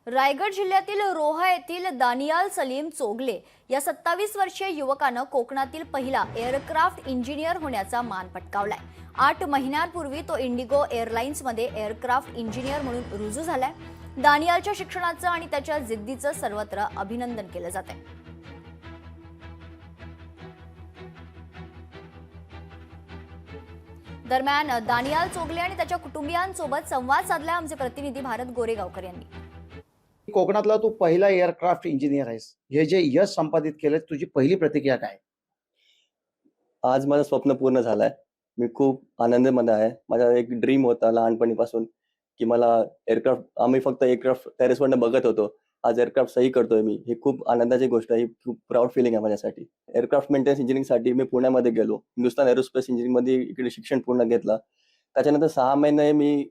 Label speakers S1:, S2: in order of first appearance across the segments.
S1: रायगड जिल्ह्यातील रोहा येथील दानियाल सलीम चोगले या 27 वर्षीय युवकानं कोकणातील पहिला एअरक्राफ्ट इंजिनियर होण्याचा मान पटकावलाय। 8 महिन्यांपूर्वी तो इंडिगो एअरलाइन्समध्ये एअरक्राफ्ट इंजिनियर म्हणून रुजू झालाय। दानियालच्या शिक्षणाचं आणि त्याच्या जिद्दीचं सर्वत्र अभिनंदन केलं जातंय। दरम्यान दानियाल चोगले आणि त्याच्या कुटुंबियांसोबत संवाद साधला आमचे प्रतिनिधी भारत गोरेगावकर यांनी।
S2: कोकणातला तू पहिला एअरक्राफ्ट इंजिनियर आहेस, हे जे यश संपादित केलं, तुझी पहिली प्रतिक्रिया काय?
S3: आज माझं स्वप्न पूर्ण झालंय। मी खूप आनंदामध्ये आहे। माझा एक ड्रीम होता लहानपणीपासून की मला आम्ही फक्त एअरक्राफ्ट टेरेसवरनं बघत होतो। आज एअरक्राफ्ट सही करतोय मी। ही खूप आनंदाची गोष्ट आहे। खूप प्राऊड फिलिंग आहे माझ्यासाठी। एअरक्राफ्ट मेंटेनन्स इंजिनिअरिंगसाठी मी पुण्यामध्ये गेलो। हिंदुस्तान एरोस्पेस इंजिनिअरिंगमध्ये इकडे शिक्षण पूर्ण घेतलं। त्याच्यानंतर 6 महिने मी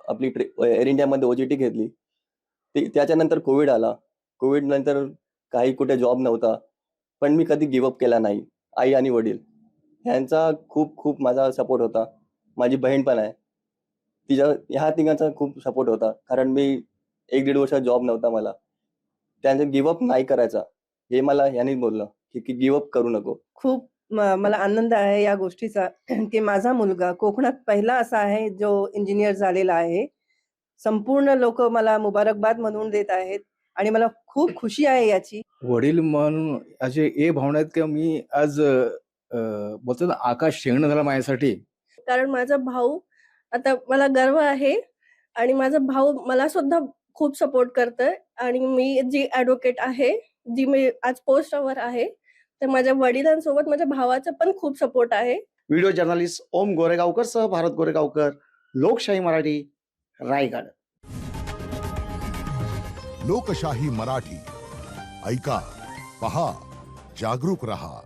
S3: आपली एअर इंडियामध्ये ओजीटी घेतली। त्याच्यानंतर कोविड आला। कोविड नंतर काही कुठे जॉब नव्हता, पण मी कधी गिव्ह अप केला नाही। आई आणि वडील यांचा खूप खूप माझा सपोर्ट होता। माझी बहीण पण आहे, ह्या तिघांचा खूप सपोर्ट होता। कारण मी 1-1.5 वर्ष जॉब नव्हता मला। त्यांचं गिव्ह अप नाही करायचा हे मला यांनी बोललं की गिव्ह अप करू नको।
S4: खूप मला आनंद आहे या गोष्टीचा की माझा मुलगा कोकणात पहिला असा आहे जो इंजिनियर झालेला आहे। संपूर्ण लोक मला मुबारकबाद म्हणून देत आहेत आणि मला खूप खुशी आहे याची।
S5: वडील म्हणून असे ए भावना आहेत की मी आज बोलतो ना, आकाश शेंगणं झाला माझ्यासाठी।
S6: कारण माझा भाऊ, आता मला गर्व आहे आणि माझा भाऊ मला सुद्धा खूप सपोर्ट करतोय आणि मी जी ॲडव्होकेट आहे, जी मी आज पोस्टवर आहे, तर माझ्या वडिलांसोबत माझ्या भावाचा पण खूप सपोर्ट आहे।
S2: व्हिडिओ जर्नलिस्ट ओम गोरेगावकर सह भारत गोरेगावकर, लोकशाही मराठी, रायगड।
S7: लोकशाही मराठी ऐका, पहा, जागरूक रहा।